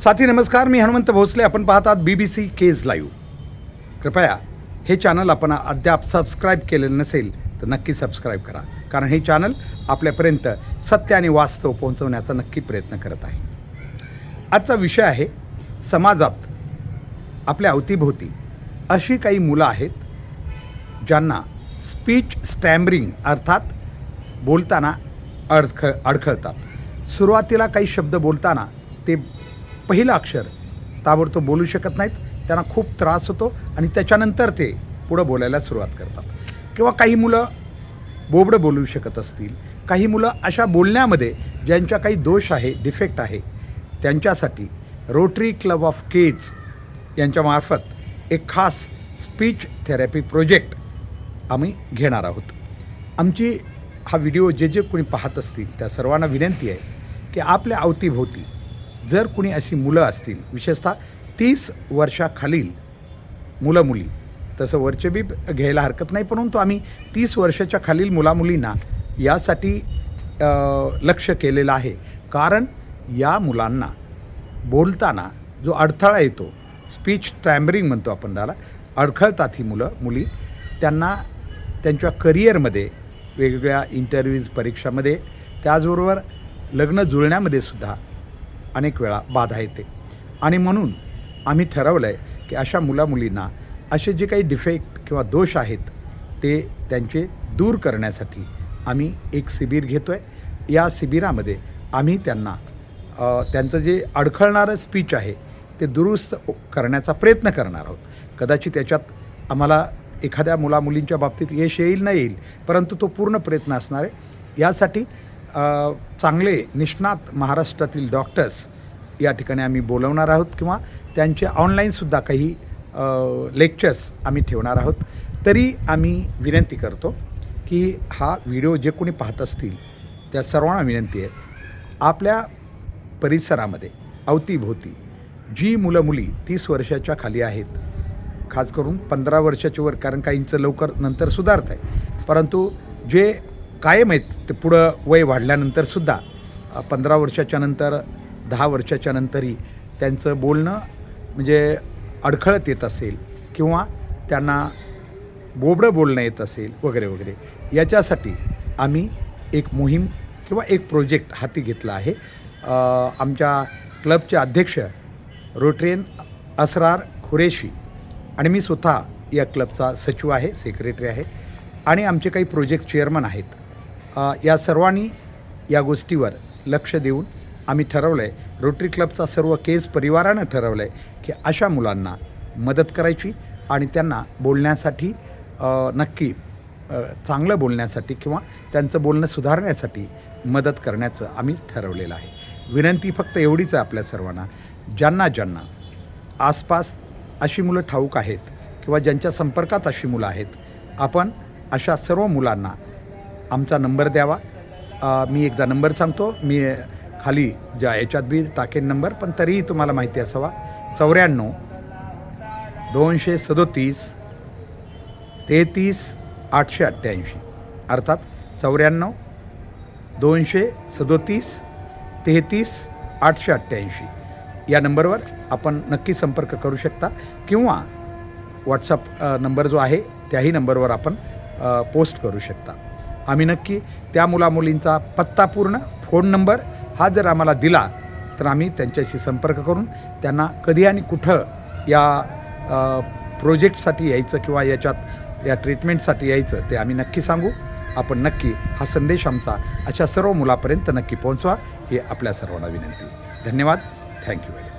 साथी नमस्कार, मी हनुमंत भोसले. आपण पाहतात BBC केज लाईव्ह. कृपया हे चॅनल आपण अद्याप सबस्क्राईब केलेलं नसेल तर नक्की सबस्क्राईब करा, कारण हे चॅनल आपल्यापर्यंत सत्य आणि वास्तव पोहोचवण्याचा नक्की प्रयत्न करत आहे. आजचा विषय आहे समाजात आपल्या अवतीभोवती अशी काही मुलं आहेत ज्यांना स्पीच स्टॅमरिंग अर्थात बोलताना अडखळतात. सुरुवातीला काही शब्द बोलताना ते पहिलं अक्षर ताबडतोब बोलू शकत नाहीत, त्यांना खूप त्रास होतो आणि त्याच्यानंतर ते पुढं बोलायला सुरुवात करतात. किंवा काही मुलं बोबडं बोलू शकत असतील, काही मुलं अशा बोलण्यामध्ये ज्यांच्या काही दोष आहे, डिफेक्ट आहे, त्यांच्यासाठी रोटरी क्लब ऑफ केज यांच्यामार्फत एक खास स्पीच थेरपी प्रोजेक्ट आम्ही घेणार आहोत. आमची हा व्हिडिओ जे कोणी पाहत असतील त्या सर्वांना विनंती आहे की आपल्या अवतीभोवती जर कुणी अशी मुलं असतील, विशेषतः 30 वर्षाखालील मुलं मुली, तसं वरचे बी घ्यायला हरकत नाही, परंतु आम्ही 30 वर्षाच्या खालील मुलामुलींना यासाठी लक्ष केलेलं आहे. कारण या मुलांना बोलताना जो अडथळा येतो, स्पीच स्टॅमरिंग म्हणतो आपण त्याला, अडखळतात ही मुलं मुली. त्यांना त्यांच्या करिअरमध्ये, वेगवेगळ्या इंटरव्ह्यूज, परीक्षामध्ये, त्याचबरोबर लग्न जुळण्यामध्ये सुद्धा अनेक वेळा बाधा येते. आणि म्हणून आम्ही ठरवलं आहे की अशा मुलामुलींना असे जे काही डिफेक्ट किंवा दोष आहेत ते त्यांचे दूर करण्यासाठी आम्ही एक शिबिर घेतो आहे. या शिबिरामध्ये आम्ही त्यांना त्यांचं जे अडखळणारं स्पीच आहे ते दुरुस्त करण्याचा प्रयत्न करणार आहोत. कदाचित त्याच्यात आम्हाला एखाद्या मुलामुलींच्या बाबतीत यश येईल नाही येईल, परंतु तो पूर्ण प्रयत्न असणार आहे. यासाठी चांगले निष्णात महाराष्ट्रातील डॉक्टर्स या ठिकाणी आम्ही बोलवणार आहोत किंवा त्यांचे ऑनलाईनसुद्धा काही लेक्चर्स आम्ही ठेवणार आहोत. तरी आम्ही विनंती करतो की हा व्हिडिओ जे कोणी पाहत असतील त्या सर्वांना विनंती आहे, आपल्या परिसरामध्ये अवतीभोवती जी मुलं मुली 30 वर्षाच्या खाली आहेत, खास करून 15 वर्षाच्या वर, कारण काहींचं लवकर नंतर सुधारत आहे, परंतु जे कायम आहेत ते पुढं वय वाढल्यानंतरसुद्धा 15 वर्षाच्या नंतर, 10 वर्षाच्या नंतरही त्यांचं बोलणं म्हणजे अडखळत येत असेल किंवा त्यांना बोबडं बोलणं येत असेल वगैरे वगैरे, याच्यासाठी आम्ही एक मोहीम किंवा एक प्रोजेक्ट हाती घेतला आहे. आमच्या क्लबचे अध्यक्ष रोटरियन असरार खुरेशी आणि मी स्वतः या क्लबचा सचिव आहे, सेक्रेटरी आहे, आणि आमचे काही प्रोजेक्ट चेअरमन आहेत. या सर्वांनी या गोष्टीवर लक्ष देऊन आम्ही ठरवलं आहे, रोटरी क्लबचा सर्व केज परिवारानं ठरवलं आहे की अशा मुलांना मदत करायची आणि त्यांना बोलण्यासाठी नक्की चांगलं बोलण्यासाठी किंवा त्यांचं बोलणं सुधारण्यासाठी मदत करण्याचं आम्ही ठरवलेलं आहे. विनंती फक्त एवढीच आहे आपल्या सर्वांना, ज्यांना आसपास अशी मुलं ठाऊक आहेत किंवा ज्यांच्या संपर्कात अशी मुलं आहेत, आपण अशा सर्व मुलांना आमचा नंबर द्यावा. मी एकदा नंबर सांगतो, मी खाली ज्या याच्यात बी टाकेन नंबर, पण तरीही तुम्हाला माहिती असावा. 94 237 33 888, अर्थात 94 237 33 888 या नंबरवर आपण नक्की संपर्क करू शकता किंवा व्हॉट्सअप नंबर जो आहे त्याही नंबरवर आपण पोस्ट करू शकता. आम्ही नक्की त्या मुलामुलींचा पत्ता, पूर्ण फोन नंबर हा जर आम्हाला दिला तर आम्ही त्यांच्याशी संपर्क करून त्यांना कधी आणि कुठं या प्रोजेक्टसाठी यायचं किंवा या ट्रीटमेंटसाठी यायचं ते आम्ही नक्की सांगू. आपण नक्की हा संदेश आमचा अशा सर्व मुलापर्यंत नक्की पोहोचवा, ही आपल्या सर्वांना विनंती. धन्यवाद. थँक्यू.